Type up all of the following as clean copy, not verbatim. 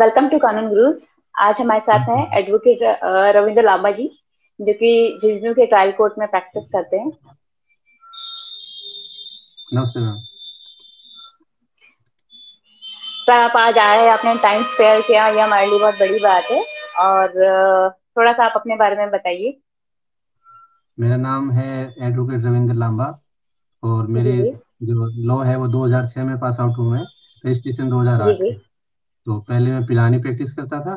Welcome to कानून गुरुज। आज हमारे साथ हैं एडवोकेट रविंद्र लांबा जी, जो कि झुंझुनू के ट्रायल कोर्ट में प्रैक्टिस करते हैं। नमस्ते मैम। सर, आप आज आए हैं, आपने टाइम स्पेयर किया, ये हमारे लिए बहुत बड़ी बात है। और थोड़ा सा आप अपने बारे में बताइए। मेरा नाम है एडवोकेट रविंद्र लांबा और जी मेरे जी। जो लॉ है वो 2006 में पास आउट हुआ है। रजिस्ट्रेशन जी 2008 जी। है। तो पहले मैं पिलानी प्रैक्टिस करता था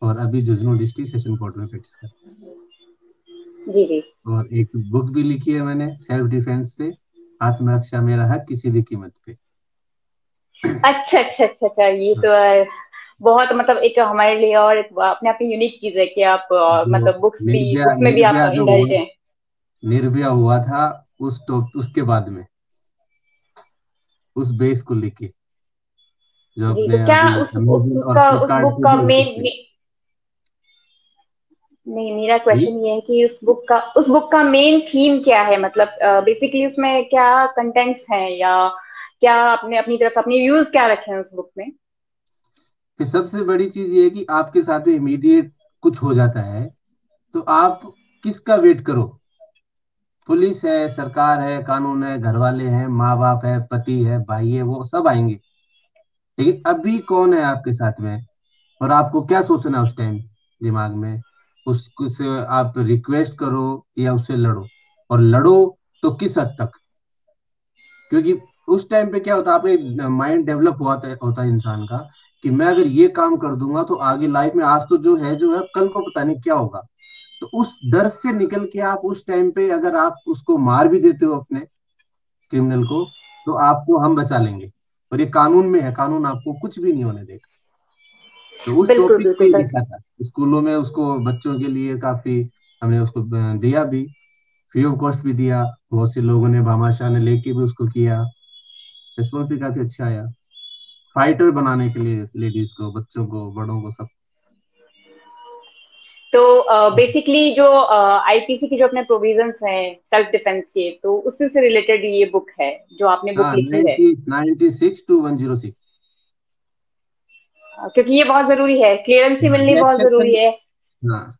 और अभी झुंझुनू डिस्ट्रिक्ट सेशन कोर्ट में प्रैक्टिस करता जी जी। हूँ। और एक बुक भी लिखी है मैंने सेल्फ डिफेंस पे, आत्मरक्षा मेरा हक किसी भी कीमत पे। अच्छा अच्छा अच्छा अच्छा, ये हाँ, तो बहुत मतलब एक हमारे लिए और एक अपने आप में यूनिक चीज है कि आप जो मतलब निर्भया बुक्स में भी आप निर्भया जो इंडल्ज हैं। निर्भया हुआ था उसके बाद में उस बेस को लेके जो जी, तो अपने क्या अभी अमेजन और उस फ्लिपकार्ट बुक पे का भी हो सकते हैं। नहीं, मेरा जी। क्वेश्चन ये है कि उस बुक का मेन थीम क्या है, मतलब बेसिकली उसमें क्या कंटेंट्स हैं, या क्या आपने अपनी तरफ से अपनी व्यूज क्या रखे हैं उस बुक में। फिर सबसे बड़ी चीज ये है कि आपके साथ में इमीडिएट कुछ हो जाता है तो आप किसका वेट करो। पुलिस है, सरकार है, कानून है, घर वाले हैं, माँ बाप है, पति है, भाई है, वो सब आएंगे। लेकिन अभी कौन है आपके साथ में और आपको क्या सोचना है उस टाइम दिमाग में। उसको से आप रिक्वेस्ट करो या उससे लड़ो, और लड़ो तो किस हद तक। क्योंकि उस टाइम पे क्या होता है, आपका माइंड डेवलप होता है इंसान का कि मैं अगर ये काम कर दूंगा तो आगे लाइफ में, आज तो जो है कल को पता नहीं क्या होगा। तो उस डर से निकल के आप उस टाइम पे अगर आप उसको मार भी देते हो अपने क्रिमिनल को, तो आपको हम बचा लेंगे। और ये कानून में है, कानून आपको कुछ भी नहीं होने देगा। तो उस बिल्कुल टॉपिक पे बिल्कुल ही सर। लिखा था स्कूलों में, उसको बच्चों के लिए काफी हमने उसको दिया भी, फ्री ऑफ कॉस्ट भी दिया। बहुत से लोगों ने, भामाशाह ने लेके भी उसको किया। रिस्पॉन्स भी काफी अच्छा आया, फाइटर बनाने के लिए लेडीज को, बच्चों को, बड़ों को, सब। तो बेसिकली जो आईपीसी की जो अपने प्रोविजंस हैं सेल्फ डिफेंस के, तो उससे से रिलेटेड ये बुक है जो आपने बुक हाँ, लिखी है। 96 to 106। क्योंकि ये बहुत जरूरी है, क्लियरेंसी मिलनी ये बहुत जरूरी एक्सेप्शन, है। हाँ,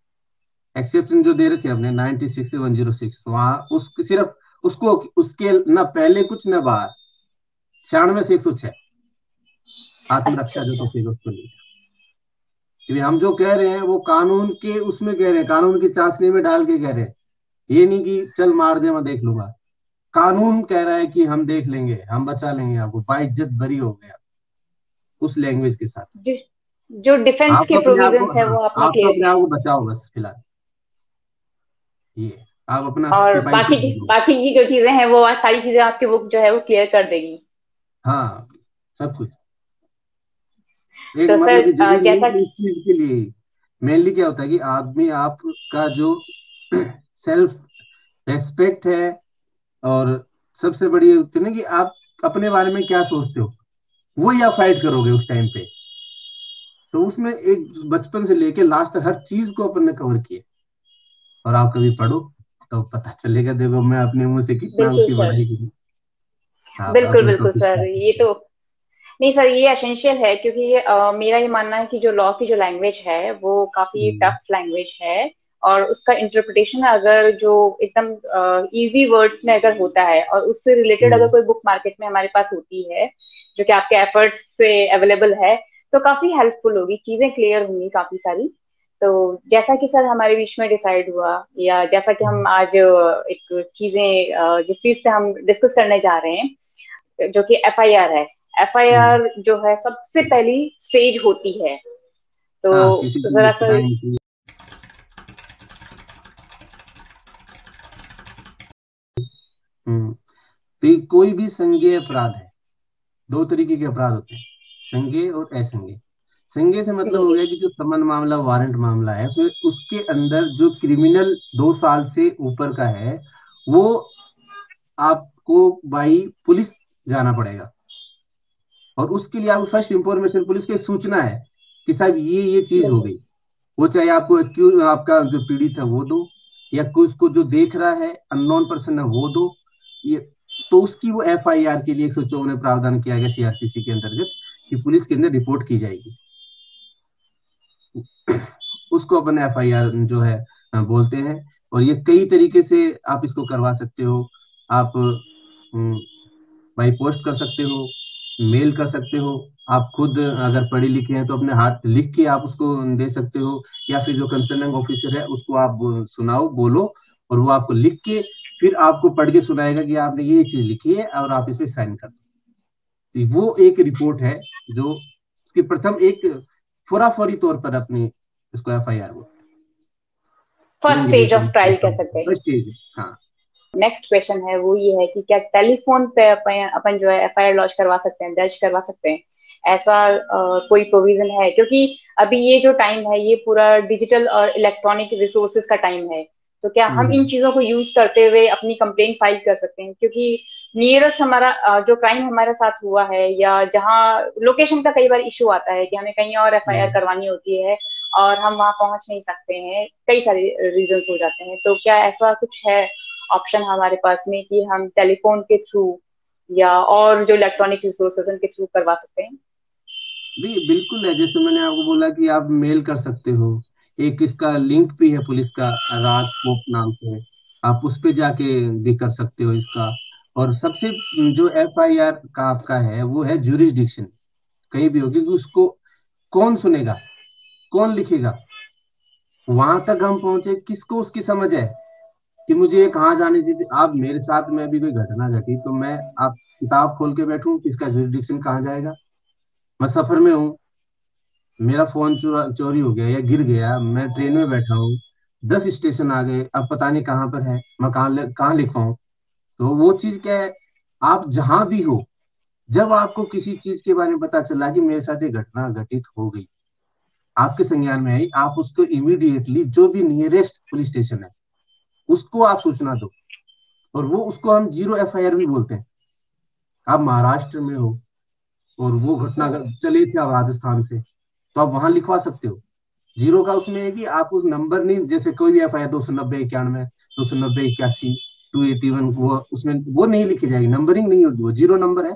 एक्सेप्शन जो दे रखे हमने 96 से 106, वहां उस सिर्फ उसको, उसके ना पहले कुछ ना बाहर, 96 से 106 अच्छा आत्मरक्षा जो अच्छा। टॉपिक उसको लिया। क्योंकि हम जो कह रहे हैं वो कानून के उसमें कह रहे हैं, कानून की चाशनी में डाल के कह रहे हैं। ये नहीं कि चल मार दे मैं देख लूंगा। कानून कह रहा है कि हम देख लेंगे, हम बचा लेंगे आपको, बाइज्जत बरी हो गया उस लैंग्वेज के साथ। जो जो डिफेंस आप के तो अपने आप को, प्रोविजंस है हाँ, वो आपने आप तो क्लियर अपने आप किए। को बचाओ बस फिलहाल। ये आप अपना और सिपाही बाकी खुद बनो। बाकी की जो चीजें हैं वो सारी चीजें आपकी बुक जो है वो क्लियर कर देगी। हाँ, सब कुछ। एक तो मतलब सर ये जरूरी नहीं जैसा कि इस चीज के लिए। मेनली क्या होता है कि आदमी आपका जो सेल्फ रेस्पेक्ट है, और सबसे बड़ी ये होती है ना कि आप अपने बारे में क्या सोचते हो, वही आप फाइट करोगे उस टाइम पे। तो उसमें एक बचपन से लेके लास्ट तक हर चीज को अपन ने कवर किया। और आप कभी पढ़ो तो पता चलेगा, देखो मैं अपने मुंह से कितना बिल्कुल उसकी सर। बढ़ाई की। आप बिल्कुल अपने बिल्कुल टॉपिक सर, पे ये तो नहीं सर, ये एसेंशियल है क्योंकि मेरा ये मानना है कि जो लॉ की जो लैंग्वेज है वो काफी हम्म, टफ लैंग्वेज है। और उसका इंटरप्रिटेशन अगर जो एकदम इजी वर्ड्स में अगर होता है और उससे रिलेटेड अगर हम्म, कोई बुक मार्केट में हमारे पास होती है जो कि आपके एफर्ट्स से अवेलेबल है, तो काफी हेल्पफुल होगी, चीजें क्लियर होंगी काफी सारी। तो जैसा कि सर हमारे बीच में डिसाइड हुआ, या जैसा कि हम आज एक चीजें जिस चीज पे हम डिस्कस करने जा रहे हैं जो कि एफआईआर है। हम्म। एफआईआर जो है सबसे पहली स्टेज होती है। तो हाँ, किसी भी जरा सा। क्राइम की। हम्म। तो ये कोई भी संज्ञेय अपराध है, दो तरीके के अपराध होते हैं, संज्ञेय और असंज्ञेय। संज्ञेय से मतलब जी हो जी। गया कि जो समन मामला, वारंट मामला है, उसमें उसके अंदर जो क्रिमिनल 2 साल से ऊपर का है, वो आपको बाई पुलिस जाना पड़ेगा। और उसके लिए आपको फर्स्ट इंफॉर्मेशन पुलिस को सूचना है कि साहब ये चीज हो बिल्कुल गई। वो चाहे आपको आपका जो पीड़ित है वो दो, या कोई उसको जो देख रहा है अननोन पर्सन है वो दो। ये तो उसकी वो एफआईआर के लिए 154 में प्रावधान किया गया सीआरपीसी के अंतर्गत कि पुलिस के अंदर रिपोर्ट की जाएगी। उसको अपन FIR जो है बोलते हैं। और ये कई तरीके से आप इसको करवा सकते हो। आप बाई पोस्ट कर सकते हो, मेल कर सकते हो, आप खुद अगर पढ़े लिखे हैं तो अपने हाथ लिख के आप उसको दे सकते हो, या फिर जो कंसर्निंग ऑफिसर है उसको आप सुनाओ, बोलो, और वो आपको लिख के फिर आपको पढ़ के सुनाएगा कि आपने ये चीज लिखी है और आप इस पे साइन कर दो। वो एक रिपोर्ट है जो उसकी प्रथम एक फौरी तौर पर अपनी इसको FIR बोलते हैं, फर्स्ट स्टेज ऑफ ट्रायल कह सकते हैं। First stage. हाँ। नेक्स्ट क्वेश्चन है वो ये है कि क्या टेलीफोन पे अपन जो है एफआईआर लॉन्च करवा सकते हैं, दर्ज करवा सकते हैं? ऐसा कोई प्रोविजन है? क्योंकि अभी ये जो टाइम है ये पूरा डिजिटल और इलेक्ट्रॉनिक रिसोर्सेज का टाइम है, तो क्या हम इन चीजों को यूज करते हुए अपनी कंप्लेंट फाइल कर सकते हैं? क्योंकि नियरेस्ट हमारा जो क्राइम हमारे साथ हुआ है या जहाँ लोकेशन का कई बार इशू आता है कि हमें कहीं और एफआईआर करवानी होती है और हम वहां पहुंच नहीं सकते हैं, कई सारे रीजन हो जाते हैं, तो क्या ऐसा कुछ है ऑप्शन हमारे पास में कि हम टेलीफोन के थ्रू या और जो इलेक्ट्रॉनिक रिसोर्सेज उनके थ्रू करवा सकते हैं? नहीं, बिल्कुल है। जैसे मैंने आपको बोला कि आप मेल कर सकते हो। एक इसका लिंक भी है पुलिस का, राज कोप नाम से, आप उस पे जाके भी कर सकते हो इसका। और सबसे जो FIR का आपका है वो है जुरिस्डिक्शन, कहीं भी हो, क्योंकि उसको कौन सुनेगा, कौन लिखेगा, वहां तक हम पहुंचे, किसको उसकी समझ है कि मुझे ये कहाँ जानी चाहिए। आप मेरे साथ में अभी कोई घटना घटी तो मैं आप किताब खोल के बैठूं कि इसका जुरिस्डिक्शन कहाँ जाएगा। मैं सफर में हूँ, मेरा फोन चोरी हो गया या गिर गया, मैं ट्रेन में बैठा हूँ, 10 स्टेशन आ गए, अब पता नहीं कहाँ पर है, मैं कहाँ लिखवाऊं। तो वो चीज क्या है, आप जहां भी हो, जब आपको किसी चीज के बारे में पता चला कि मेरे साथ ये घटना घटित हो गई, आपके संज्ञान में आई, आप उसको इमीडिएटली जो भी नियरेस्ट पुलिस स्टेशन है उसको आप सूचना दो। और वो उसको हम 0 FIR भी बोलते हैं। आप महाराष्ट्र में हो और वो घटना चली थी, आप राजस्थान से, तो आप वहां लिखवा सकते हो। 0 का उसमें है कि आप उस नंबर नहीं, जैसे कोई भी FIR 290 91, 290 81, 281, वो उसमें वो नहीं लिखी जाएगी, नंबरिंग नहीं होगी, वो 0 नंबर है।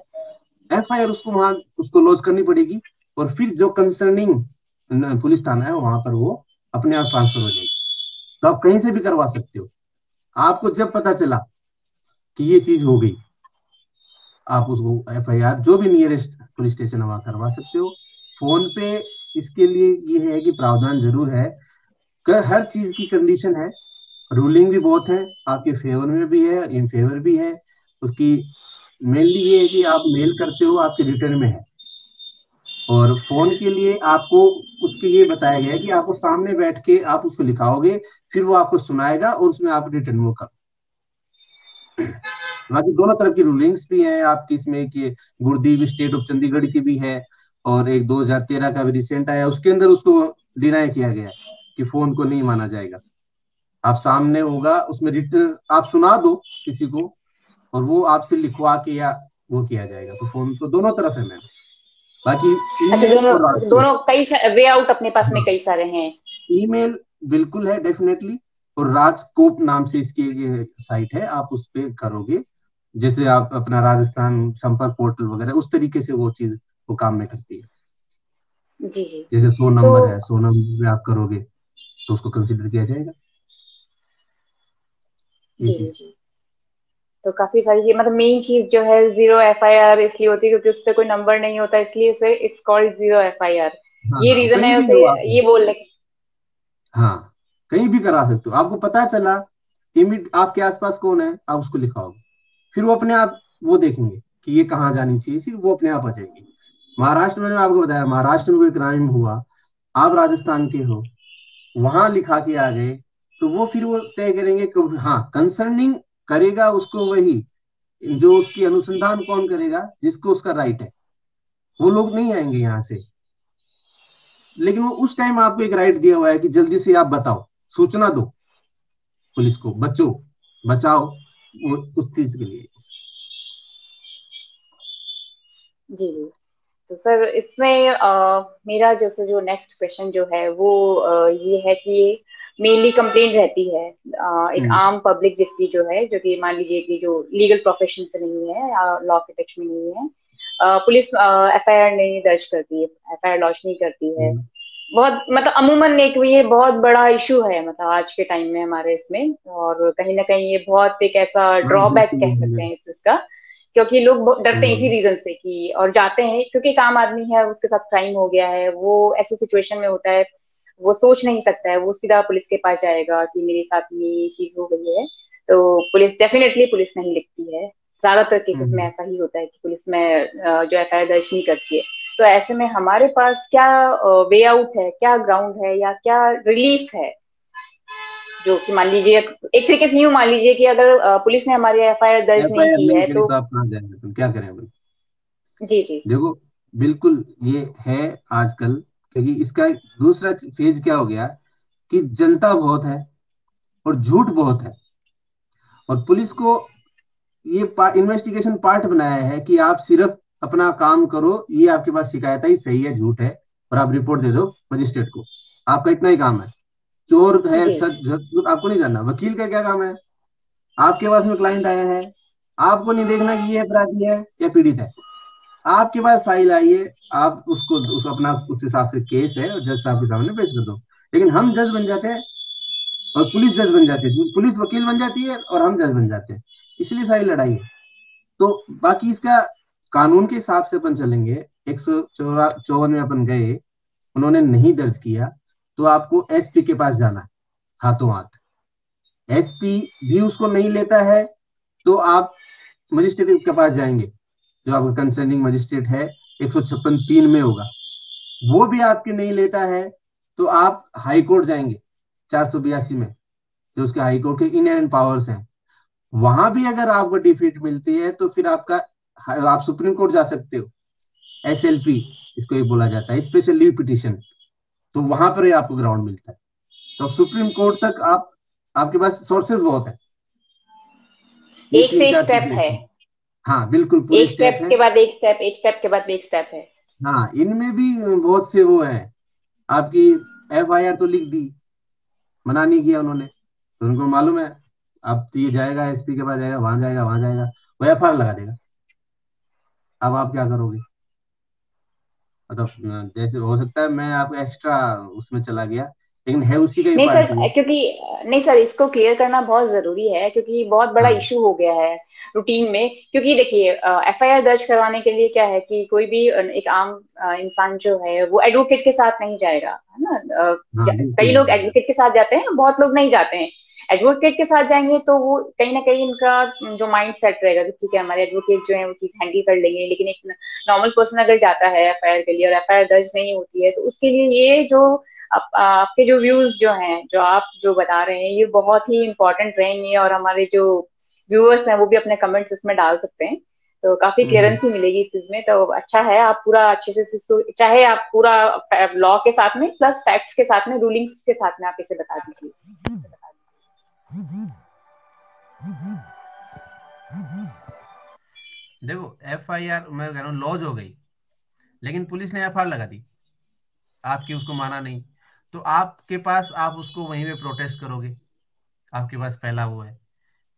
FIR उसको वहां उसको लॉन्च करनी पड़ेगी, और फिर जो कंसर्निंग पुलिस थाना है वहां पर वो अपने आप ट्रांसफर हो जाएगी। तो आप कहीं से भी करवा सकते हो। आपको जब पता चला कि ये चीज हो गई, आप उसको FIR जो भी नियरेस्ट पुलिस स्टेशन है वहां करवा सकते हो। फोन पे इसके लिए ये है कि प्रावधान जरूर है, हर चीज की कंडीशन है, रूलिंग भी बहुत है, आपके फेवर में भी है, इन फेवर भी है उसकी। मेनली ये है कि आप मेल करते हो, आपके रिटर्न में है। और फोन के लिए आपको उसके ये बताया गया है कि आपको सामने बैठ के आप उसको लिखाओगे, फिर वो आपको सुनाएगा और उसमें आप रिटर्न वो कर। बाकी दोनों तरफ की रूलिंग्स भी हैं आपकी इसमें कि गुरदीप स्टेट ऑफ चंडीगढ़ की भी है, और एक 2013 का भी रिसेंट आया, उसके अंदर उसको डिनाई किया गया है कि फोन को नहीं माना जाएगा। आप सामने होगा उसमें रिटर्न आप सुना दो किसी को, और वो आपसे लिखवा के या वो किया जाएगा। तो फोन तो दोनों तरफ है मैम। बाकी अच्छा, ईमेल दोनों और राजकोट। दोनों कई वे आउट अपने पास में हाँ, कई सारे हैं। ईमेल बिल्कुल है डेफिनेटली। और राजकोप नाम से इसकी साइट है, आप उस पे करोगे, जैसे आप अपना राजस्थान संपर्क पोर्टल वगैरह उस तरीके से वो चीज वो काम में करती है। जी जी। जैसे 100 तो नंबर है, 100 नंबर में आप करोगे तो उसको कंसिडर किया जाएगा, ये जी जी चीज। जी। तो काफी सारी चीज, मतलब मेन चीज जो है जीरो एफआईआर इसलिए होती है क्योंकि उस पर कोई नंबर नहीं होता, इसलिए उसे इट्स कॉल्ड जीरो एफआईआर। हाँ ये हाँ, रीजन कहीं है भी उसे हो आप। ये बोलने की। हाँ, कहीं भी करा सकते हो। आपको पता चला इमिड आपके आसपास कौन है, आप उसको लिखाओगे, फिर वो अपने आप वो देखेंगे कि ये कहाँ जानी चाहिए, फिर वो अपने आप आ जाएगी। महाराष्ट्र में मैंने आपको बताया, महाराष्ट्र में कोई क्राइम हुआ, आप राजस्थान के हो, वहां लिखा के आ गए, तो वो फिर वो तय करेंगे कि हाँ कंसर्निंग करेगा उसको वही, जो उसकी अनुसंधान कौन करेगा, जिसको उसका राइट है। वो लोग नहीं आएंगे यहाँ से, लेकिन वो उस टाइम आपको एक राइट दिया हुआ है कि जल्दी से आप बताओ, सूचना दो पुलिस को, बच्चों बचाओ, वो उस चीज के लिए। जी जी। तो सर इसमें मेरा जैसे जो नेक्स्ट क्वेश्चन जो है वो ये है कि मेनली कंप्लेंट रहती है एक हम्म। आम पब्लिक जिसकी जो है, जो कि मान लीजिए कि जो लीगल प्रोफेशन से नहीं है या लॉ के टच में नहीं है, पुलिस एफआईआर नहीं दर्ज करती है, एफआईआर लॉन्च नहीं करती है। हम्म। बहुत मतलब अमूमन एक ये बहुत बड़ा इशू है मतलब आज के टाइम में हमारे इसमें, और कहीं ना कहीं ये बहुत एक ऐसा हाँ ड्रॉबैक बिल्कुल कह सकते हैं इस चीज का, क्योंकि लोग डरते हैं इसी हम्म, रीजन से कि, और जाते हैं क्योंकि एक आम आदमी है, उसके साथ क्राइम हो गया है, वो ऐसे सिचुएशन में होता है, वो सोच नहीं सकता है, वो सीधा पुलिस के पास जाएगा कि मेरे साथ ये चीज हो गई है। तो पुलिस डेफिनेटली पुलिस नहीं लिखती है, ज्यादातर केसेस में हम्म। ऐसा ही होता है कि पुलिस में जो एफआईआर दर्ज नहीं करती है। तो ऐसे में हमारे पास क्या वे आउट है, क्या ग्राउंड है, या क्या रिलीफ है, जो कि मान लीजिए एक तरीके से यूं मान लीजिए कि अगर पुलिस ने हमारी एफआईआर दर्ज नहीं एफआईआर की नहीं है करी तो। तो आप कहाँ जाएंगे, तुम क्या करें भाई। जी जी। देखो, बिल्कुल ये है आजकल, क्योंकि इसका दूसरा फेज क्या हो गया कि जनता बहुत है और झूठ बहुत है, और पुलिस को ये इन्वेस्टिगेशन पार्ट बनाया है कि आप सिर्फ अपना काम करो, ये आपके पास शिकायत आई सही है झूठ है, और आप रिपोर्ट दे दो मजिस्ट्रेट को, आपका इतना ही काम है। चोर है जी सच झूठ आपको नहीं जानना, वकील का क्या काम है, आपके पास में क्लाइंट आया है, आपको नहीं देखना कि ये अपराधी है या पीड़ित है, आपके पास फाइल आई है, आप उसको उस अपना उस हिसाब से केस है और जज साहब के सामने पेश कर दो। लेकिन हम जज बन जाते हैं और पुलिस जज बन जाती है, पुलिस वकील बन जाती है और हम जज बन जाते हैं, इसलिए सारी लड़ाई है। तो बाकी इसका कानून के हिसाब से अपन चलेंगे, 154 में अपन गए, उन्होंने नहीं दर्ज किया, तो आपको एसपी के पास जाना है, हाथों हाथ। एसपी भी उसको नहीं लेता है तो आप मजिस्ट्रेट के पास जाएंगे, जो आपका कंसर्निंग मजिस्ट्रेट है, 156(3) में होगा, वो भी आपके नहीं लेता है तो आप हाई कोर्ट जाएंगे, 482 में, जो उसके हाई कोर्ट के इनहेरेंट पावर्स हैं। वहां भी अगर आपको डिफीट मिलती है तो फिर आप सुप्रीम कोर्ट जा सकते हो, एसएलपी इसको एक बोला जाता है, स्पेशल लीव पिटीशन, तो वहां पर ही आपको ग्राउंड मिलता है। तो अब सुप्रीम कोर्ट तक आपके पास सोर्सेज बहुत है, ये एक तीन से एक चार स्टेप चीजें है, हैं। हाँ बिल्कुल पूरे एक स्टेप स्टेप है। के बाद एक स्टेप, एक स्टेप के बाद एक स्टेप है। हाँ इनमें भी बहुत से वो हैं, आपकी एफआईआर तो लिख दी, मना नहीं किया उन्होंने, तो उनको मालूम है अब तो ये जाएगा एसपी के पास, जाएगा वहां, जाएगा वहां, जाएगा वो एफआईआर लगा देगा। अब आप क्या करोगे, मतलब जैसे हो सकता है मैं आपको एक्स्ट्रा उसमें चला गया, लेकिन है उसी का ही नहीं सर, पार्ट वो। क्योंकि नहीं सर, इसको क्लियर करना बहुत जरूरी है क्योंकि बहुत बड़ा हाँ इशू हो गया है रूटीन में। क्योंकि देखिए एफआईआर दर्ज करवाने के लिए क्या है कि कोई भी एक आम इंसान जो है वो एडवोकेट के साथ नहीं जाएगा, है ना। हाँ कई बिल्कुल लोग नहीं। एडवोकेट के साथ जाते हैं, बहुत लोग नहीं जाते हैं। एडवोकेट के साथ जाएंगे तो वो कहीं ना कहीं उनका जो माइंड सेट रहेगा कि ठीक है हमारे एडवोकेट जो है वो चीज हैंडल कर लेंगे, लेकिन एक नॉर्मल पर्सन अगर जाता है एफआईआर के लिए और एफआईआर दर्ज नहीं होती है तो उसके लिए ये जो आपके जो व्यूज जो हैं, जो आप जो बता रहे हैं, ये बहुत ही इंपॉर्टेंट रहेंगे, और हमारे जो व्यूअर्स हैं वो भी अपने कमेंट्स इसमें डाल सकते हैं, तो काफी हम्म, क्लियरेंसी मिलेगी इस चीज में। तो अच्छा है आप पूरा अच्छे से इसको, चाहे आप पूरा लॉ के साथ में प्लस फैक्ट्स के साथ में, रूलिंग्स के साथ में आप इसे बता दीजिए। देखो एफआईआर मैं कह रहा हूँ लॉज हो गई, लेकिन पुलिस ने एफआईआर लगा दी, आपकी उसको माना नहीं, तो आपके पास आप उसको वहीं पे प्रोटेस्ट करोगे, आपके पास पहला वो है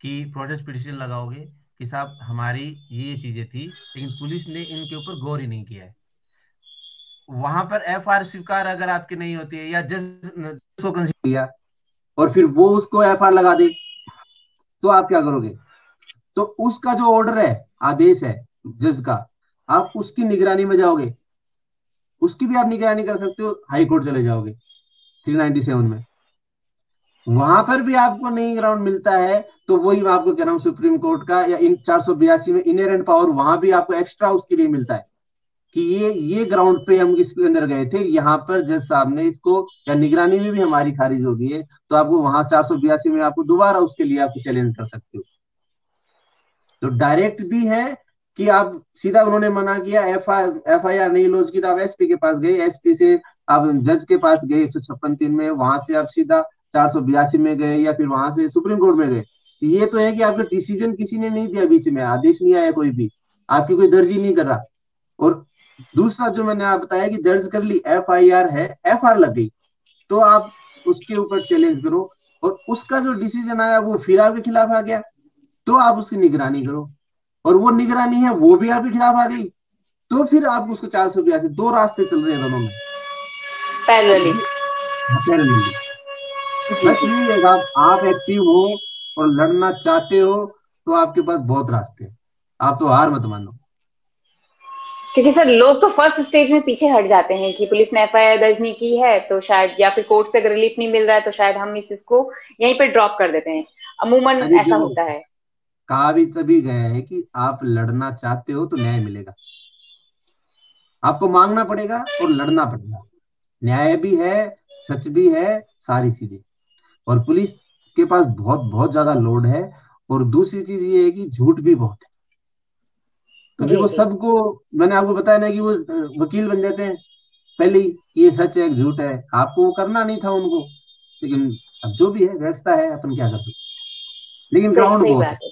कि प्रोटेस्ट पिटिशन लगाओगे कि साहब हमारी ये चीजें थी, लेकिन पुलिस ने इनके ऊपर गौर ही नहीं किया है। वहां पर एफआईआर स्वीकार अगर आपकी नहीं होती है, या जज को कंसीडर किया और फिर वो उसको एफआईआर लगा दे, तो आप क्या करोगे, तो उसका जो ऑर्डर है, आदेश है जज का, आप उसकी निगरानी में जाओगे, उसकी भी आप निगरानी कर सकते हो, हाई कोर्ट चले जाओगे 397 में, वहां पर भी आपको नहीं ग्राउंड मिलता है, तो वही मैं आपको कह रहा हूँ सुप्रीम कोर्ट का या इन 482 में इनहेरेंट पावर, वहां भी आपको एक्स्ट्रा उसके लिए मिलता है कि ये ग्राउंड पे हम इसके अंदर गए थे, यहाँ पर जज साहब ने इसको, या निगरानी में भी हमारी खारिज हो गई है, तो आपको वहां 482 में आपको दोबारा उसके लिए आपको चैलेंज कर सकते हो। तो डायरेक्ट भी है कि आप सीधा, उन्होंने मना किया, एफ आई आर नहीं लॉन्च की, तो आप एसपी के पास गए, एसपी से आप जज के पास गए 156(3) में, वहां से आप सीधा 482 में गए, या फिर वहां से सुप्रीम कोर्ट में गए। ये तो है कि आपका डिसीजन किसी ने नहीं दिया, बीच में आदेश नहीं आया कोई भी, आपकी कोई दर्ज ही नहीं कर रहा। और दूसरा जो मैंने आप बताया कि दर्ज कर ली, एफआईआर है, एफआईआर लग गई, तो आप उसके ऊपर चैलेंज करो, और उसका जो डिसीजन आया वो फिर आपके खिलाफ आ गया, तो आप उसकी निगरानी करो, और वो निगरानी है वो भी आपके खिलाफ आ गई, तो फिर आप उसको 482, दो रास्ते चल रहे हैं दोनों में। पैरेलली। पैरेलली। जी बस जी। यही है कि आप एक्टिव हो और लड़ना चाहते हो तो आपके पास बहुत रास्ते हैं। आप तो हार मत मानो। क्योंकि सर लोग तो फर्स्ट स्टेज में पीछे हट जाते हैं कि पुलिस ने एफआईआर दर्ज नहीं की है तो शायद, या फिर कोर्ट से अगर रिलीफ नहीं मिल रहा है तो शायद हम इस इसको यहीं पे ड्रॉप कर देते हैं। अमूमन अरे ऐसा देखो, होता है। कहा भी तभी गया है कि आप लड़ना चाहते हो तो न्याय मिलेगा। आपको मांगना पड़ेगा और लड़ना पड़ेगा। न्याय भी है, सच भी है, सारी चीजें। और पुलिस के पास बहुत बहुत ज्यादा लोड है। और दूसरी चीज ये है कि झूठ भी बहुत है। तभी जी वो जी। सबको, मैंने आपको बताया ना कि वो वकील बन जाते हैं पहले ही कि ये सच है कि झूठ है। आपको वो करना नहीं था उनको। लेकिन अब जो भी है व्यवस्था है, अपन क्या कर सकते हैं। लेकिन सही ग्राउंड सही बहुत है। बात है।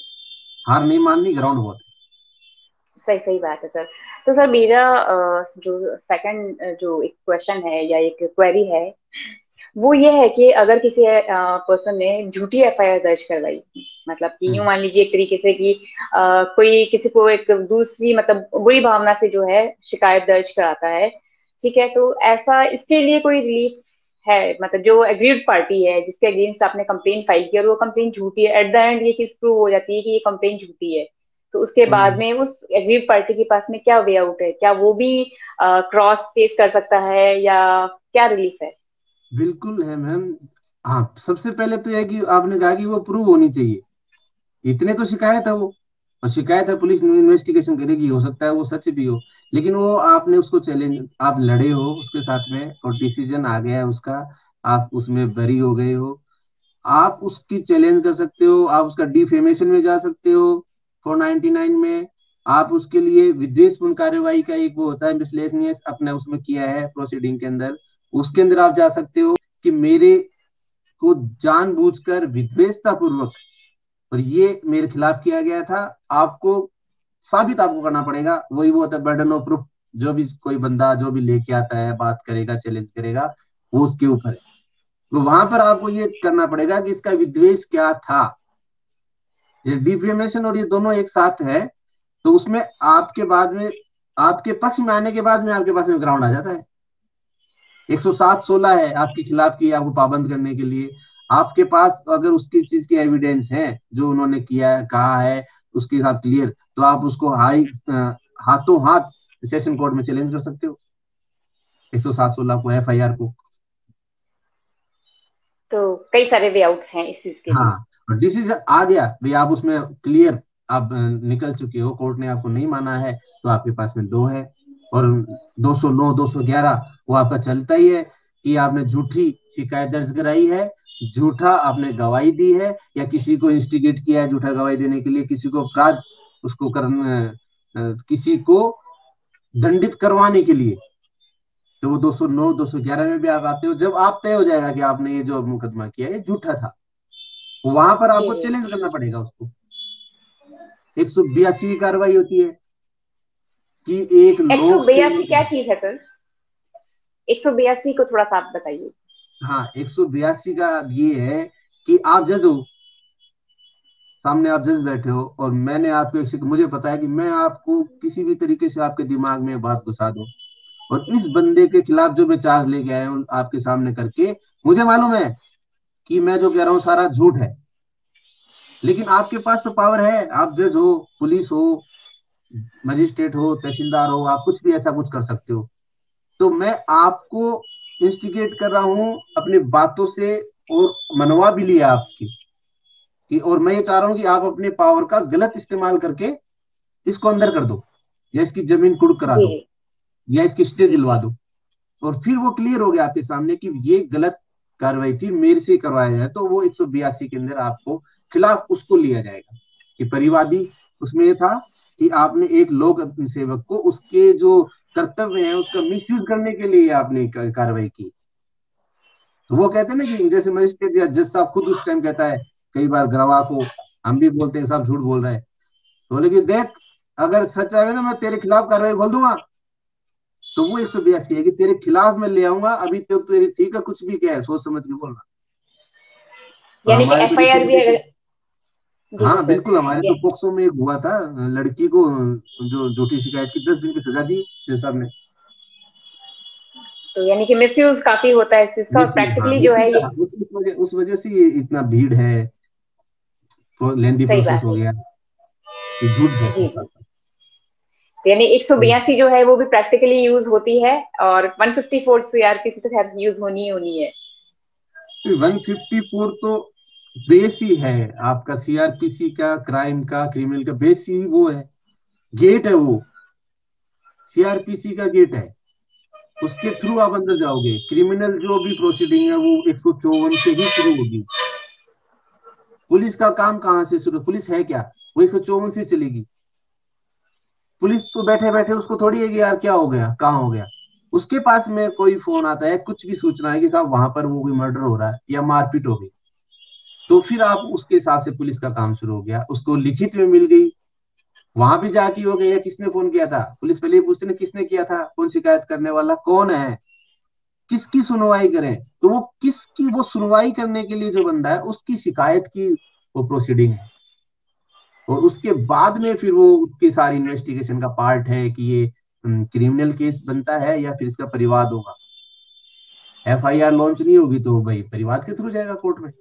हार नहीं माननी, ग्राउंड बहुत सही सही बात है सर। तो सर मेरा जो सेकंड जो एक क्वेश्चन है या एक क्वेरी है, वो ये है कि अगर किसी पर्सन ने झूठी एफआईआर दर्ज करवाई, मतलब कि यूं है। मान लीजिए एक तरीके से कि कोई किसी को एक दूसरी मतलब बुरी भावना से जो है शिकायत दर्ज कराता है, ठीक है, तो ऐसा इसके लिए कोई रिलीफ है? मतलब जो एग्रीड पार्टी है जिसके अगेंस्ट आपने कंप्लेन फाइल की और वो कंप्लेन झूठी है, एट द एंड ये चीज प्रूव हो जाती है कि ये कंप्लेन झूठी है, तो उसके बाद हम्म। में उस एग्रीड पार्टी के पास में क्या वे आउट है? क्या वो भी क्रॉस केस कर सकता है या क्या रिलीफ है? बिल्कुल है मैम। हाँ, सबसे पहले तो यह कि आपने कहा कि वो प्रूव होनी चाहिए। इतने तो शिकायत है वो, और शिकायत है, पुलिस इन्वेस्टिगेशन करेगी, हो सकता है वो सच भी हो। लेकिन वो आपने उसको चैलेंज, आप लड़े हो उसके साथ में और डिसीजन आ गया है उसका, आप उसमें बरी हो गए हो। आप उसकी चैलेंज कर सकते हो, आप उसका डिफेमेशन में जा सकते हो 499 में। आप उसके लिए विद्वेषपूर्ण कार्यवाही का एक वो होता है मिसलेनियस, अपने उसमें किया है प्रोसीडिंग के अंदर, उसके अंदर आप जा सकते हो कि मेरे को जानबूझकर विद्वेषता पूर्वक और ये मेरे खिलाफ किया गया था। आपको साबित आपको करना पड़ेगा, वही वो होता है बर्डन ऑफ प्रूफ। जो भी कोई बंदा जो भी लेके आता है, बात करेगा, चैलेंज करेगा, वो उसके ऊपर है। तो वहां पर आपको ये करना पड़ेगा कि इसका विद्वेष क्या था। ये डिफेमेशन और ये दोनों एक साथ है। तो उसमें आपके बाद में, आपके पक्ष में आने के बाद में आपके पास में ग्राउंड आ जाता है। 107-16 है आपके खिलाफ की, आपको पाबंद करने के लिए। आपके पास अगर उसकी चीज की एविडेंस है, जो उन्होंने किया है, कहा है, उसके साथ क्लियर, तो आप उसको हाथों हाथ सेशन कोर्ट में चैलेंज कर सकते हो 107-16 को, एफआईआर को। तो कई सारे वे आउट्स हैं इस चीज के हाँ, लिए। और डिसीजन आ गया भाई, आप उसमें क्लियर, आप निकल चुके हो, कोर्ट ने आपको नहीं माना है, तो आपके पास में दो है। और 209, 211 वो आपका चलता ही है कि आपने झूठी शिकायत दर्ज कराई है, झूठा आपने गवाही दी है, या किसी को इंस्टिगेट किया है झूठा गवाही देने के लिए, किसी को अपराध उसको किसी को दंडित करवाने के लिए। तो वो 209, 211 में भी आप आते हो, जब आप तय हो जाएगा कि आपने ये जो मुकदमा किया है झूठा था, वहां पर जी आपको जी। चैलेंज करना पड़ेगा उसको। 182 की कार्रवाई होती है कि एक लोक 182 सेवक। क्या चीज है सर? 182 को थोड़ा सा आप बताइए। हाँ, 182 का ये है कि आप जज हो, सामने आप जज बैठे हो, और मैंने आपको मुझे पता है कि मैं आपको किसी भी तरीके से आपके दिमाग में बात घुसा दूं, और इस बंदे के खिलाफ जो मैं चार्ज लेके आया हूं आपके सामने करके, मुझे मालूम है कि मैं जो कह रहा हूँ सारा झूठ है। लेकिन आपके पास तो पावर है, आप जज हो, पुलिस हो, मजिस्ट्रेट हो, तहसीलदार हो, आप कुछ भी ऐसा कुछ कर सकते हो। तो मैं आपको इंस्टिगेट कर रहा हूं अपनी बातों से, और मनवा भी लिया आपकी कि, और मैं ये चाह रहा हूं कि आप अपने पावर का गलत इस्तेमाल करके इसको अंदर कर दो, या इसकी जमीन कुर्क करा जी दो, या इसकी स्टे जी दिलवा जी। दो। और फिर वो क्लियर हो गया आपके सामने कि ये गलत कार्रवाई थी, मेरे से करवाया जाए, तो वो 182 के अंदर आपको खिलाफ उसको लिया जाएगा कि परिवादी। उसमें ये था कि आपने एक लोक सेवक को उसके जो कर्तव्य है उसका मिसयूज करने के लिए आपने कार्रवाई की। तो वो कहते हैं ना कि जैसे मजिस्ट्रेट या जज साहब खुद उस टाइम कहता है कई बार गवाह को, हम भी बोलते हैं साहब झूठ बोल रहा है, तो बोले कि देख, अगर सच आएगा ना मैं तेरे खिलाफ कार्रवाई खोल दूंगा। तो वो 182 है कि तेरे खिलाफ मैं ले आऊंगा, अभी तो तेरी ठीक है, कुछ भी क्या है सोच समझ के बोलना। और यानी कि हमारे तो एफआईआर भी रिसेंटली अगर, तो, जी जी हाँ सर, बिल्कुल, हमारे ये तो पोक्सो में एक हुआ था, लड़की को जो झूठी शिकायत की 10 दिन की सजा दी जज साहब ने। तो यानी कि मिसयूज काफी होता है इस चीज का, और हाँ प्रैक्टिकली जो है ये। उस वजह से ये इतना भीड़ है, लेंदी सही प्रोसेस बात हो है। गया, ये झूठ बहुत जी होता जी। था। तो यानी तो 182 जो है वो भी प्रैक्टिकली यूज होती है, और 154 सीआरपीसी तो खैर यूज होनी ही होनी है। 154 तो बेस ही है आपका, सीआरपीसी का, क्राइम का, क्रिमिनल का बेस ही वो है, गेट है वो, सीआरपीसी का गेट है, उसके थ्रू आप अंदर जाओगे। क्रिमिनल जो भी प्रोसीडिंग है वो 154 से ही शुरू होगी। पुलिस का काम कहाँ से शुरू, पुलिस है क्या, वो 154 से चलेगी। पुलिस तो बैठे बैठे उसको थोड़ी है कि यार क्या हो गया, कहाँ हो गया। उसके पास में कोई फोन आता है, कुछ भी सूचना है कि साहब वहां पर वो कोई मर्डर हो रहा है या मारपीट हो गई, तो फिर आप उसके हिसाब से पुलिस का काम शुरू हो गया, उसको लिखित में मिल गई, वहां भी जाके हो गया, किसने फोन किया था, पुलिस पहले ही पूछते ना किसने किया था, कौन शिकायत करने वाला कौन है, किसकी सुनवाई करें, तो वो किसकी, वो सुनवाई करने के लिए जो बंदा है उसकी शिकायत की वो प्रोसीडिंग है। और उसके बाद में फिर वो उसकी सारी इन्वेस्टिगेशन का पार्ट है कि ये क्रिमिनल केस बनता है या फिर इसका परिवाद होगा। एफआईआर लॉन्च नहीं होगी तो भाई परिवाद के थ्रू जाएगा कोर्ट में।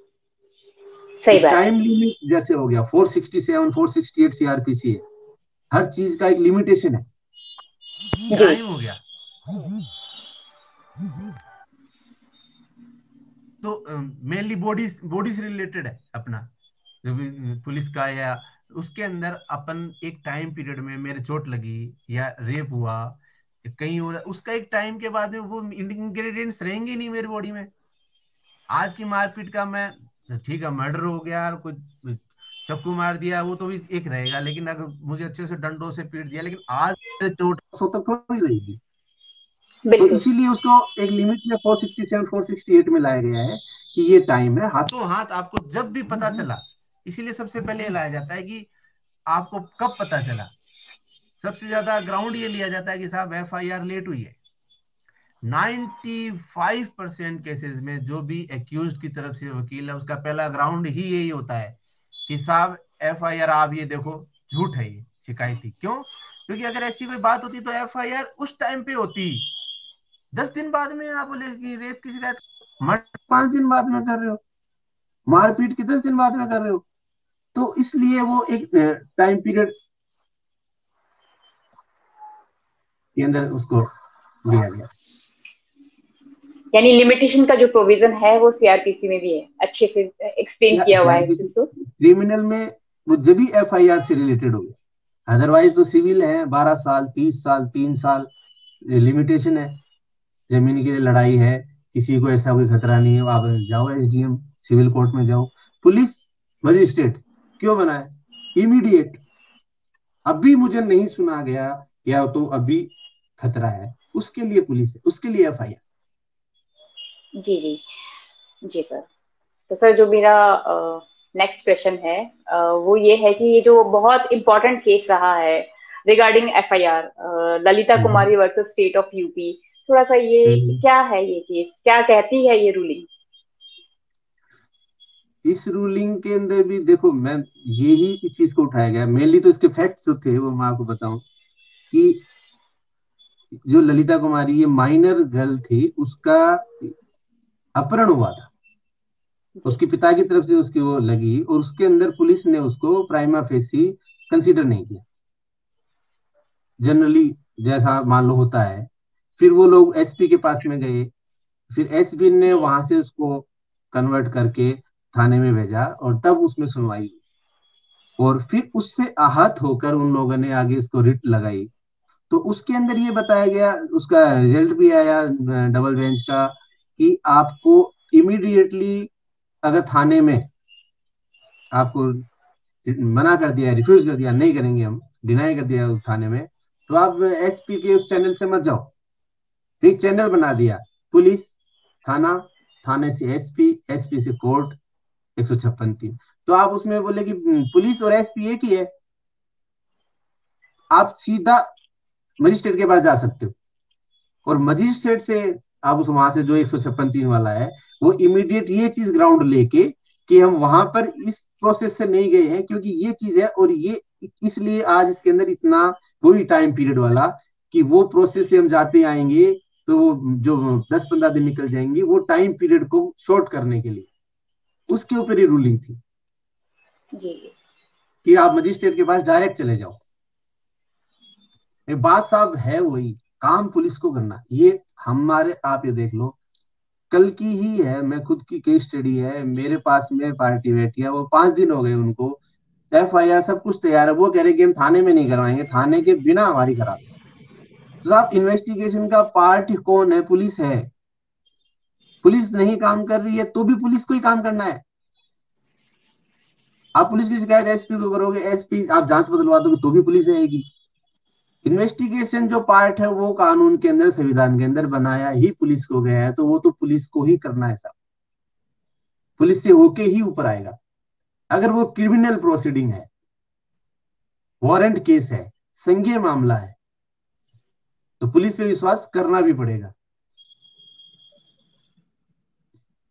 सही एक बात है। टाइम लिमिट जैसे हो गया, 467 468 सीआरपीसी है, हर चीज का एक लिमिटेशन है। जी क्राइम हो गया तो मेनली बॉडीज बॉडी से रिलेटेड है अपना, जो भी पुलिस का, या उसके अंदर अपन एक टाइम पीरियड में मेरे चोट लगी या रेप हुआ कहीं, और उसका एक टाइम के बाद में वो इंग्रेडिएंट्स रहेंगे नहीं मेरी बॉडी में। आज की मारपीट का मैं, ठीक है मर्डर हो गया और कुछ चाकू मार दिया वो तो भी एक रहेगा, लेकिन अगर मुझे अच्छे से डंडों से पीट दिया, लेकिन आज चोट सौ तक थोड़ी रहेगी। तो बिल्कुल। इसीलिए उसको एक लिमिट में 467 468 में लाया गया है कि ये टाइम है, हाथों हाथ आपको जब भी पता चला। इसीलिए सबसे पहले ये लाया जाता है कि आपको कब पता चला। सबसे ज्यादा ग्राउंड ये लिया जाता है कि साहब एफआईआर लेट हुई है। 95% केसेस में जो भी एक्यूज की तरफ से वकील है उसका पहला ग्राउंड ही यही होता है कि साहब एफआईआर आप ये देखो झूठ है, ये शिकायती क्यों, क्योंकि अगर ऐसी कोई बात होती तो एफआईआर उस टाइम पे होती। 10 दिन बाद में आप बोले कि रेप की शिकायत, मर्डर 5 दिन बाद में कर रहे हो, मारपीट के 10 दिन बाद में कर रहे हो। तो इसलिए वो एक टाइम पीरियड के अंदर उसको लिया गया। यानी लिमिटेशन का जो प्रोविजन है वो सीआरपीसी में भी है, अच्छे से एक्सप्लेन किया हुआ है इस चीज को। क्रिमिनल में वो जब भी एफआईआर से रिलेटेड हो गया, अदरवाइज तो सिविल है 12 साल 30 साल 3 साल लिमिटेशन है। जमीन की लड़ाई है, किसी को ऐसा कोई खतरा नहीं है, आप जाओ एसडीएम सिविल कोर्ट में जाओ। पुलिस मजिस्ट्रेट क्यों बना है, इमीडिएट, अभी मुझे नहीं सुना गया या तो अभी खतरा है, उसके लिए पुलिस है, उसके लिए एफआईआर। जी जी। जी सर। तो सर जो मेरा नेक्स्ट क्वेश्चन है, वो ये है कि ये जो बहुत इम्पोर्टेंट केस रहा है regarding FIR, Lalita Kumari versus state of UP, थोड़ा सा ये क्या है, ये केस क्या कहती है ये रूलिंग? इस रूलिंग के अंदर भी देखो, मैं यही इस चीज को उठाया गया मेनली, तो इसके फैक्ट्स जो थे वो मैं आपको बताऊं कि जो ललिता कुमारी ये माइनर गर्ल थी, उसका अपहरण हुआ था, जी उसके पिता की तरफ से उसकी वो लगी, और उसके अंदर पुलिस ने उसको प्राइमा फेसी कंसीडर नहीं किया, जनरली जैसा मान लो होता है। फिर वो लोग एसपी के पास में गए, फिर एसपी ने जी वहां से उसको कन्वर्ट करके थाने में भेजा, और तब उसमें सुनवाई हुई। और फिर उससे आहत होकर उन लोगों ने आगे इसको रिट लगाई। तो उसके अंदर ये बताया गया, उसका रिजल्ट भी आया डबल बेंच का, कि आपको इमीडिएटली, अगर थाने में आपको मना कर दिया, रिफ्यूज कर दिया, नहीं करेंगे हम, डिनाई कर दिया उस थाने में, तो आप एसपी के उस चैनल से मत जाओ। एक चैनल बना दिया, पुलिस थाना, थाने से एसपी, एसपी से कोर्ट, 156(3). तो आप उसमें बोले कि पुलिस और एसपी एक ही है, आप सीधा मजिस्ट्रेट के पास जा सकते हो, और मजिस्ट्रेट से आप उस वहां से जो 156(3) वाला है, वो इमीडिएट ये चीज ग्राउंड लेके कि हम वहां पर इस प्रोसेस से नहीं गए हैं क्योंकि ये चीज है, और ये इसलिए आज इसके अंदर इतना वही टाइम पीरियड वाला, कि वो प्रोसेस से हम जाते आएंगे तो वो जो 10-15 दिन निकल जाएंगी, वो टाइम पीरियड को शॉर्ट करने के लिए उसके ऊपर ही रूलिंग थी जी जी कि आप मजिस्ट्रेट के पास डायरेक्ट चले जाओ। ये बात साहब है वही, काम पुलिस को करना। ये हमारे, आप ये देख लो, कल की ही है, मैं खुद की केस स्टडी है, मेरे पास में पार्टी बैठी है, वो 5 दिन हो गए उनको, FIR सब कुछ तैयार है, वो कह रहे कि हम थाने में नहीं करवाएंगे, थाने के बिना हमारी करा दो। तो आप इन्वेस्टिगेशन का पार्ट कौन है? पुलिस है। पुलिस नहीं काम कर रही है तो भी पुलिस को ही काम करना है। आप पुलिस की शिकायत SP को करोगे, SP आप जांच बदलवा दोगे तो भी पुलिस आएगी। इन्वेस्टिगेशन जो पार्ट है वो कानून के अंदर, संविधान के अंदर बनाया ही पुलिस को गया है, तो वो तो पुलिस को ही करना है साहब। पुलिस से होके ही ऊपर आएगा। अगर वो क्रिमिनल प्रोसीडिंग है, वारंट केस है, संज्ञेय मामला है, तो पुलिस पे विश्वास करना भी पड़ेगा।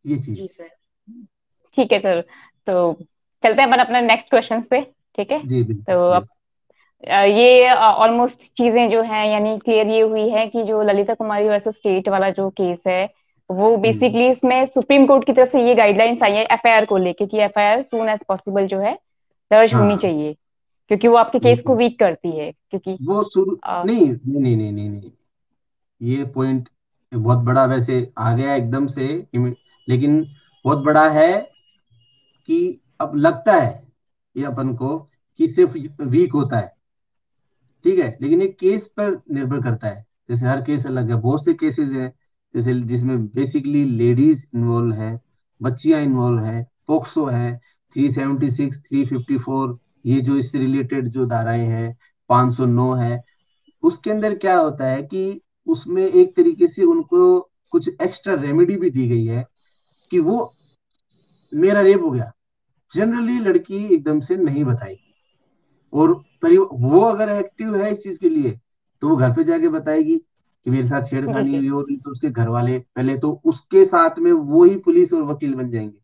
ये चीज। जी सर। ठीक है सर। तो चलते हैं अपन अपने नेक्स्ट क्वेश्चन पे। ठीक है। जी बिल्कुल तो जी। अब ये ऑलमोस्ट चीजें जो हैं यानी क्लियर ये हुई है कि जो ललिता कुमारी वर्सेस स्टेट वाला जो केस है, वो हम्म, बेसिकली इसमें सुप्रीम कोर्ट की तरफ से ये गाइडलाइंस आई है FIR को लेके कि FIR सून एज पॉसिबल जो है दर्ज होनी हाँ चाहिए, क्योंकि वो आपके केस को बिल्कुल। वीक करती है। क्योंकि वो शुरू, नहीं नहीं नहीं नहीं नहीं नहीं, ये पॉइंट बहुत बड़ा वैसे आ गया एकदम से, लेकिन बहुत बड़ा है कि अब लगता है ये अपन को कि सिर्फ वीक होता है, ठीक है, लेकिन ये केस पर निर्भर करता है। जैसे हर केस अलग है, बहुत से केसेस हैं जैसे जिसमें बेसिकली लेडीज इन्वॉल्व है, बच्चियां इन्वॉल्व है, पोक्सो है, 376, 354, ये जो इससे रिलेटेड जो धाराएं हैं, 509 है। उसके अंदर क्या होता है कि उसमें एक तरीके से उनको कुछ एक्स्ट्रा रेमेडी भी दी गई है कि वो मेरा रेप हो गया, जनरली लड़की एकदम से नहीं बताएगी। और वो अगर एक्टिव है इस चीज के लिए, तो वो घर पे जाके बताएगी कि मेरे साथ जी छेड़खानी जी हुई, और तो उसके घर वाले पहले तो उसके साथ में वो ही पुलिस और वकील बन जाएंगे।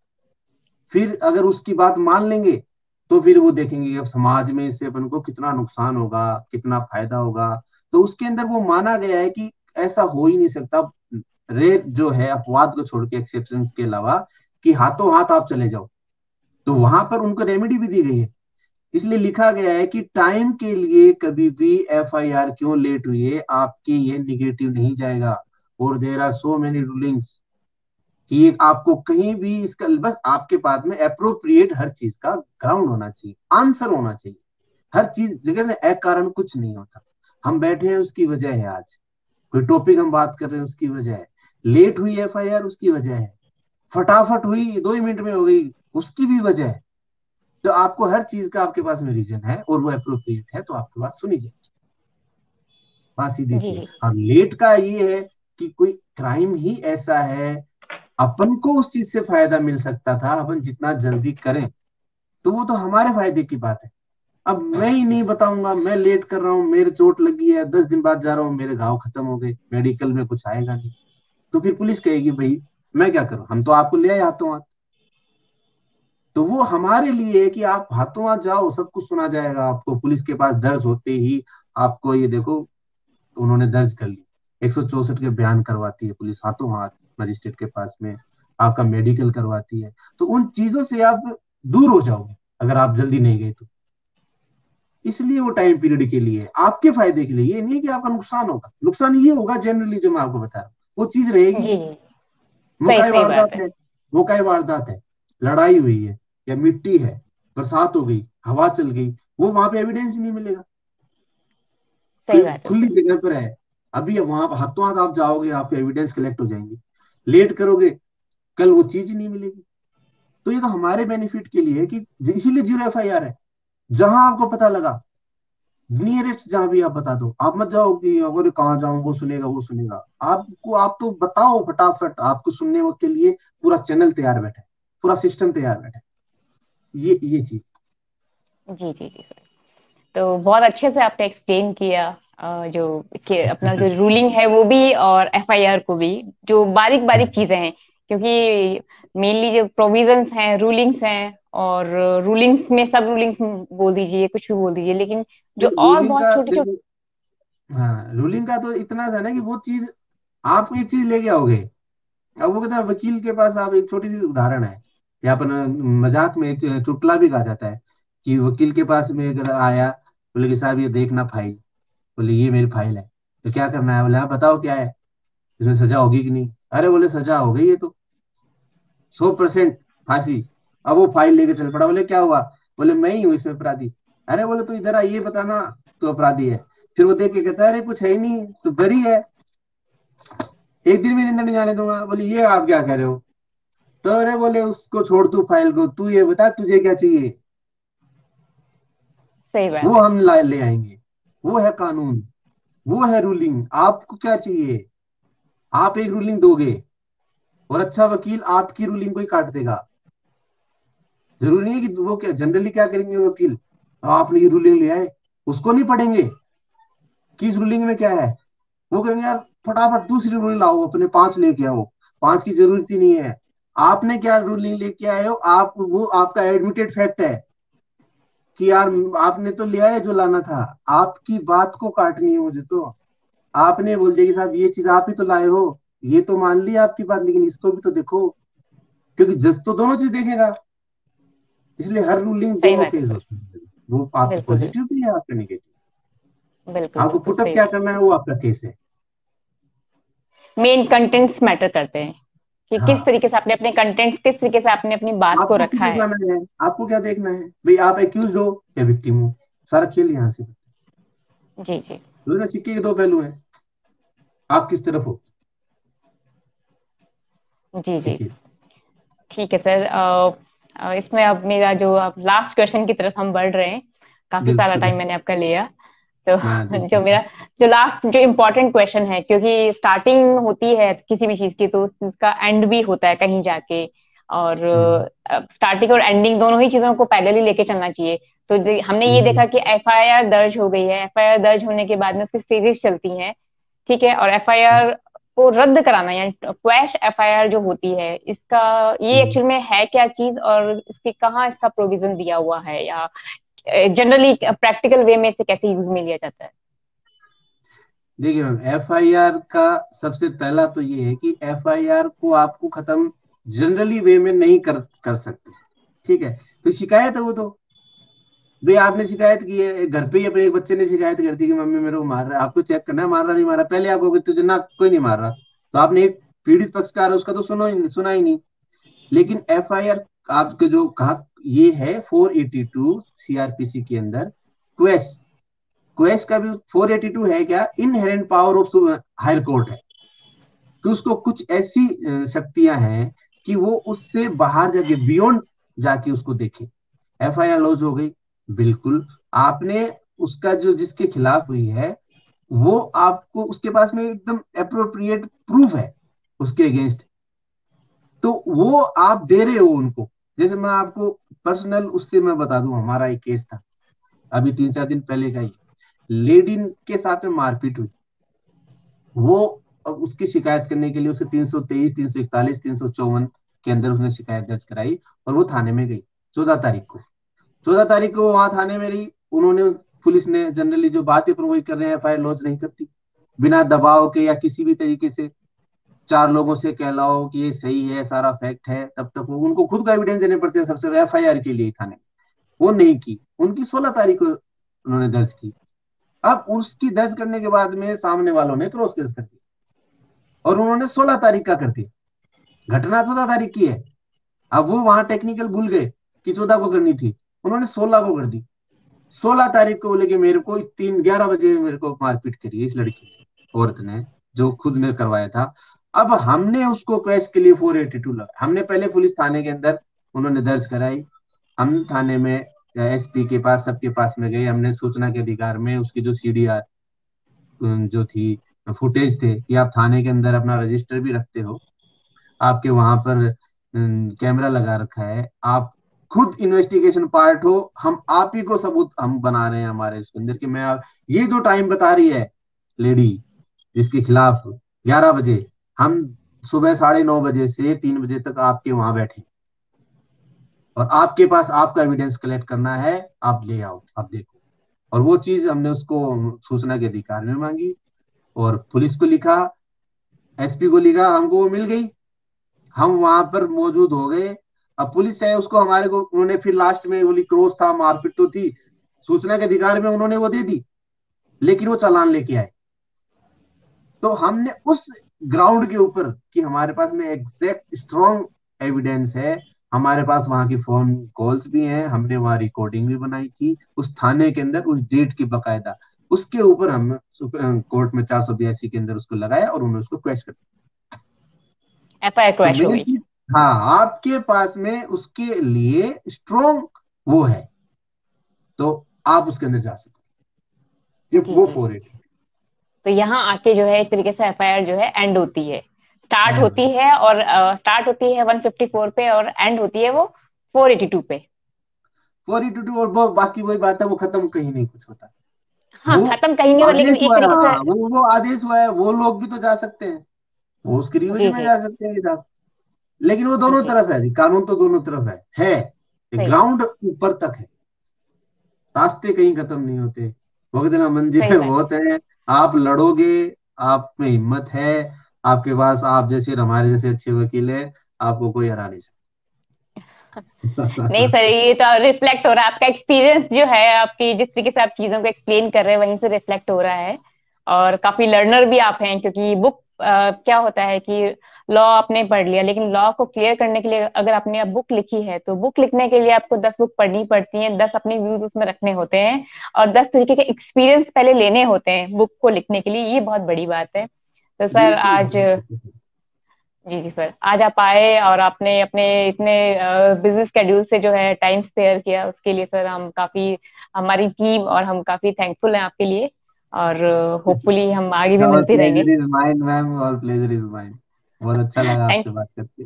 फिर अगर उसकी बात मान लेंगे, तो फिर वो देखेंगे कि अब समाज में इससे अपन को कितना नुकसान होगा, कितना फायदा होगा। तो उसके अंदर वो माना गया है कि ऐसा हो ही नहीं सकता, रेप जो है अपवाद को छोड़ के, एक्सेप्शंस के अलावा, कि हाथों हाथ आप चले जाओ। तो वहां पर उनको रेमेडी भी दी गई है। इसलिए लिखा गया है कि टाइम के लिए कभी भी FIR क्यों लेट हुई है आपकी, ये निगेटिव नहीं जाएगा। और there are so many rulings कि आपको कहीं भी इसका, बस आपके पास में अप्रोप्रिएट हर चीज का ग्राउंड होना चाहिए, आंसर होना चाहिए। हर चीज जगह में एक कारण कुछ नहीं होता। हम बैठे हैं उसकी वजह है, आज कोई टॉपिक हम बात कर रहे हैं उसकी वजह है, लेट हुई FIR उसकी वजह है, फटाफट हुई 2 ही मिनट में हो गई उसकी भी वजह है। तो आपको हर चीज का आपके पास में रीजन है, और वो अप्रोप्रिएट है, तो आपकी बात सुनी जाएगी। बात सीधी जी सी है। जी और लेट का ये है कि कोई क्राइम ही ऐसा है, अपन को उस चीज से फायदा मिल सकता था, अपन जितना जल्दी करें तो वो तो हमारे फायदे की बात है। अब मैं ही नहीं बताऊंगा, मैं लेट कर रहा हूँ, मेरे चोट लगी है, 10 दिन बाद जा रहा हूँ, मेरे घाव खत्म हो गए, मेडिकल में कुछ आएगा नहीं, तो फिर पुलिस कहेगी भाई मैं क्या करूं, हम तो आपको ले आए हाथों हाथ। तो वो हमारे लिए है कि आप हाथों हाथ जाओ, सब कुछ सुना जाएगा आपको, पुलिस के पास दर्ज होते ही आपको, ये देखो उन्होंने दर्ज कर ली, 164 के बयान करवाती है पुलिस हाथों हाथ मजिस्ट्रेट के पास में, आपका मेडिकल करवाती है। तो उन चीजों से आप दूर हो जाओगे अगर आप जल्दी नहीं गए तो। इसलिए वो टाइम पीरियड के लिए है, आपके फायदे के लिए, ये नहीं कि आपका नुकसान होगा। नुकसान ये होगा जनरली जो मैं आपको बता रहा हूँ, वो चीज रहेगी जी नहीं। जी। सही मुकाई सही बात वारदात है। है, मुकाई वारदात है, लड़ाई हुई है या मिट्टी है, बरसात हो गई, हवा चल गई, वो वहां पे एविडेंस ही नहीं मिलेगा, सही बात है खुली सर। जगह पर है। अभी वहां पर हाथों हाथ आप जाओगे, आपके एविडेंस कलेक्ट हो जाएंगे। लेट करोगे, कल वो चीज ही नहीं मिलेगी। तो ये तो हमारे बेनिफिट के लिए है कि इसीलिए 0 FIR है। जहां आपको पता लगा, नियरेस्ट जहां भी आप बता दो, आप मत जाओ कि अगर कहाँ जाऊं, वो सुनेगा वो सुनेगा। आपको, आप तो बताओ फटाफट, आपको सुनने के लिए पूरा चैनल तैयार बैठा है, पूरा सिस्टम तैयार बैठा है। ये चीज। जी जी जी सर। तो बहुत अच्छे से आपने एक्सप्लेन किया जो कि अपना जो रूलिंग है वो भी और FIR को भी, जो बारीक बारीक चीजें हैं। क्योंकि मेनली जो प्रोविजंस हैं, रूलिंग्स हैं, और रूलिंग्स में सब रूलिंग्स बोल दीजिए, कुछ भी बोल दीजिए, लेकिन जो और रूलिंग बहुत का छोटी छोटी। देखो, हाँ रूलिंग का तो इतना था ना कि वो चीज आप एक चीज लेके आओगे। अब वो कहता है वकील के पास, आप एक छोटी सी उदाहरण है, या अपन मजाक में एक चुटकुला भी कहा जाता है कि वकील के पास में अगर आया, बोले कि साहब ये देखना फाइल, बोले ये मेरी फाइल है, तो क्या करना है, बोले आप बताओ क्या है, इसमें सजा होगी कि नहीं, अरे बोले सजा हो गई, ये तो 100% फांसी। अब वो फाइल लेके चल पड़ा, बोले क्या हुआ, बोले मैं ही हूँ इसमें अपराधी। अरे बोले तो इधर आ, ये बताना तो अपराधी है। फिर वो देख के कहता है अरे कुछ है ही नहीं, तो बरी है, एक दिन भी अंदर नहीं जाने दूंगा। बोले ये आप क्या कह रहे हो, तो अरे बोले उसको छोड़, तू फाइल को, तू ये बता तुझे क्या चाहिए, सही वो बात है। हम ला ले आएंगे। वो है कानून, वो है रूलिंग। आपको क्या चाहिए, आप एक रूलिंग दोगे, और अच्छा वकील आपकी रूलिंग को ही काट देगा। जरूरी नहीं है कि वो क्या, जनरली क्या करेंगे वकील, आपने ये रूलिंग ले आए, उसको नहीं पढ़ेंगे कि इस रूलिंग में क्या है। वो कहेंगे यार फटाफट दूसरी रूलिंग लाओ, अपने 5 लेके आओ, 5 की जरूरत ही नहीं है। आपने क्या रूलिंग लेके आए हो, आप वो आपका एडमिटेड फैक्ट है कि यार आपने तो ले आए जो लाना था, आपकी बात को काटनी है मुझे तो। आपने बोल दिया कि साहब ये चीज आप ही तो लाए हो, ये तो मान लिया आपकी बात, लेकिन इसको भी तो देखो, क्योंकि जज तो दोनों चीज देखेगा। इसलिए हर रूलिंग सही दोनों बात है फेज सर। होती है, वो आपकी बिल्कुल बिल्कुल। पॉजिटिव भी है, आपका नेगेटिव। बिल्कुल आपको बिल्कुल पुटअप सही क्या बात। करना है वो आपका केस है। मेन कंटेंट्स मैटर करते हैं कि किस हाँ, तरीके से आपने अपने कंटेंट्स, किस तरीके से आपने अपनी बात को आपको रखा क्यों है। बताना है, आपको क्या देखना है भाई, आप एक्यूज हो या विक्टिम हो, सारा खेल यहाँ से। जी जी। दोनों सिक्के के दो पहलू हैं, आप किस तरफ हो, जी ये जी। चीज। ठीक है सर। इसमें अब मेरा जो अब लास्ट क्वेश्चन की तरफ हम बढ़ रहे हैं, काफी सारा बिल्कुल। टाइम मैंने आपका लिया। तो हाँ जी। जो मेरा जो लास्ट जो इम्पोर्टेंट क्वेश्चन है, क्योंकि स्टार्टिंग होती है किसी भी चीज की तो उसका एंड भी होता है कहीं जाके, और हम्म, स्टार्टिंग और एंडिंग दोनों ही चीजों को पैरेलली लेके चलना चाहिए। तो हमने ये हम्म, देखा कि एफआईआर दर्ज हो गई है, एफआईआर दर्ज होने के बाद में उसकी स्टेजेस चलती हैं, ठीक है, और एफआईआर को रद्द कराना यानी क्वैश एफआईआर जो होती है, इसका ये हम्म। एक्चुअल में है क्या चीज, और इसके कहाँ इसका प्रोविजन दिया हुआ है, या जनरली प्रैक्टिकल वे में इसे कैसे यूज में लिया जाता है। देखिए मैम, एफआईआर का सबसे पहला तो ये है कि एफआईआर को आपको खत्म जनरली वे में नहीं कर सकते, ठीक है। तो शिकायत है वो तो, भाई आपने शिकायत की है, घर पे ही अपने एक बच्चे ने शिकायत कर दी कि मम्मी मेरे को मार रहा है, आपको चेक करना है मार रहा नहीं मार रहा, पहले आप कहोगे तुझे ना कोई नहीं मार रहा, तो आपने एक पीड़ित पक्षकार है उसका तो सुना ही नहीं। लेकिन एफआईआर आपके जो कहा, ये है 482 सीआरपीसी के अंदर, क्वेश क्वेश का भी 482 है क्या, inherent power of higher court है, कि उसको कुछ ऐसी शक्तियां हैं कि वो उससे बाहर जाके, बियॉन्ड जाके उसको देखे। एफआईआर लॉन्च हो गई, बिल्कुल, आपने उसका जो जिसके खिलाफ हुई है, वो आपको उसके पास में एकदम अप्रोप्रिएट प्रूफ है उसके अगेंस्ट, तो वो आप दे रहे हो उनको। जैसे मैं आपको पर्सनल उससे मैं बता दूं, हमारा एक केस था अभी 3-4 दिन पहले का ही, लेडी के साथ में मारपीट हुई। वो उसकी शिकायत करने के लिए उसके 323, 341, 354 के अंदर उसने शिकायत दर्ज कराई, और वो थाने में गई 14 तारीख को। 14 तारीख को वहां थाने में रही, उन्होंने, पुलिस ने जनरली जो बात है वही कर रहे हैं, एफआईआर लॉन्च नहीं करती, बिना दबाव के या किसी भी तरीके से 4 लोगों से कहलाओ कि ये सही है, सारा फैक्ट है, तब तक वो उनको खुद का एविडेंस देने पड़ते हैं सबसे एफआईआर के लिए थाने में। वो नहीं की, उनकी 16 तारीख को उन्होंने दर्ज की। अब उसकी दर्ज करने के बाद में सामने वालों ने क्रॉस केस कर दिया, और उन्होंने 16 तारीख का कर दिया, घटना 14 तारीख की है। अब वो वहां टेक्निकल भूल गए कि 14 को करनी थी, उन्होंने 16 को कर दी। 16 तारीख को बोले कि मेरे को 3-11 बजे मेरे को मारपीट करी है इस लड़की ने, औरत ने, जो खुद ने करवाया था। अब हमने उसको केस के लिए 482 लगा, हमने पहले पुलिस थाने के अंदर उन्होंने दर्ज कराई, हम थाने में एसपी के पास सबके पास में गए, हमने सूचना के अधिकार में उसकी जो सीडीआर जो थी, फुटेज थे, कि आप थाने के अंदर अपना रजिस्टर भी रखते हो, आपके वहां पर कैमरा लगा रखा है, आप खुद इन्वेस्टिगेशन पार्ट हो, हम आप ही को सबूत हम बना रहे हैं हमारे उसके अंदर कि ये जो टाइम बता रही है लेडी जिसके खिलाफ 11 बजे, हम सुबह 9:30 बजे से 3 बजे तक आपके वहां बैठे, और आपके पास आपका एविडेंस कलेक्ट करना है, आप ले आओ, आप देखो। और वो चीज हमने उसको सूचना के अधिकार में मांगी, और पुलिस को लिखा, एसपी को लिखा, हमको वो मिल गई, हम वहां पर मौजूद हो गए। अब पुलिस है उसको हमारे को, उन्होंने फिर लास्ट में बोली क्रॉस था, मारपीट तो थी, सूचना के अधिकार में उन्होंने वो दे दी, लेकिन वो चालान लेके आए। तो हमने उस ग्राउंड के ऊपर कि हमारे पास में एग्जैक्ट स्ट्रॉन्ग एविडेंस है, हमारे पास वहां की फोन कॉल्स भी हैं, हमने वहां रिकॉर्डिंग भी बनाई थी उस थाने के अंदर उस डेट की बकायदा, उसके ऊपर हम कोर्ट में 482 के अंदर उसको लगाया और उन्होंने उसको क्वेश कर दिया। FIR तो क्रैश हो मेन गई। चीज, हाँ, आपके पास में उसके लिए स्ट्रॉन्ग वो है, तो आप उसके अंदर जा सकते हैं। ये जी वो जी। 480 तो यहाँ आके जो है एक तरीके से FIR जो है एंड होती है, स्टार्ट एंड हो होती गया। है, और स्टार्ट होती है 154 पे और एंड होती है वो 482 पे। 482 और वो बाकी वही बात है, वो खत्म कहीं नहीं कुछ होता। हाँ, वो खत्म कहीं नहीं होता, लेकिन आदेश एक हुआ है, तरीके से। हाँ, वो आदेश हुआ है, वो लोग भी तो जा सकते हैं, वो उसकी रिवेज जी में जी जा सकते हैं साहब। लेकिन वो दोनों जी। तरफ है जी, कानून तो दोनों तरफ है सही ग्राउंड ऊपर तक है, रास्ते कहीं खत्म नहीं होते, भगदना सही मंजिलें बात बहुत हैं। आप लड़ोगे, आप में हिम्मत है, आपके पास आप जैसे और हमारे जैसे अच्छे वकील है, आपको कोई हरा नहीं नहीं सकता। सर, ये तो रिफ्लेक्ट हो रहा है, आपका एक्सपीरियंस जो है, आपकी जिस तरीके से आप चीजों को एक्सप्लेन कर रहे हैं वहीं से रिफ्लेक्ट हो रहा है। और काफी लर्नर भी आप हैं, क्योंकि बुक क्या होता है कि लॉ आपने पढ़ लिया, लेकिन लॉ को क्लियर करने के लिए अगर आपने अब बुक लिखी है, तो बुक लिखने के लिए आपको 10 बुक पढ़नी पड़ती हैं, 10 अपने व्यूज उसमें रखने होते हैं, और 10 तरीके के एक्सपीरियंस पहले लेने होते हैं बुक को लिखने के लिए। ये बहुत बड़ी बात है। तो सर बिल्कुल आज, बिल्कुल। जी जी सर, आज आप आए और आपने अपने इतने बिजी स्केड्यूल से जो है टाइम स्पेयर किया, उसके लिए सर हम काफी, हमारी टीम और हम काफी थैंकफुल हैं आपके लिए। और होपफुली हम आगे भी और मिलते रहेंगे। प्लेजर इज माइन मैम, और प्लेजर इज माइन। बहुत अच्छा लगा थैंक आपसे बात करके।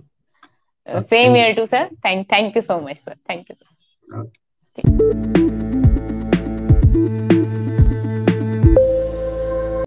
Same thank year too sir, thank thank you so much sir, thank you you. Sir.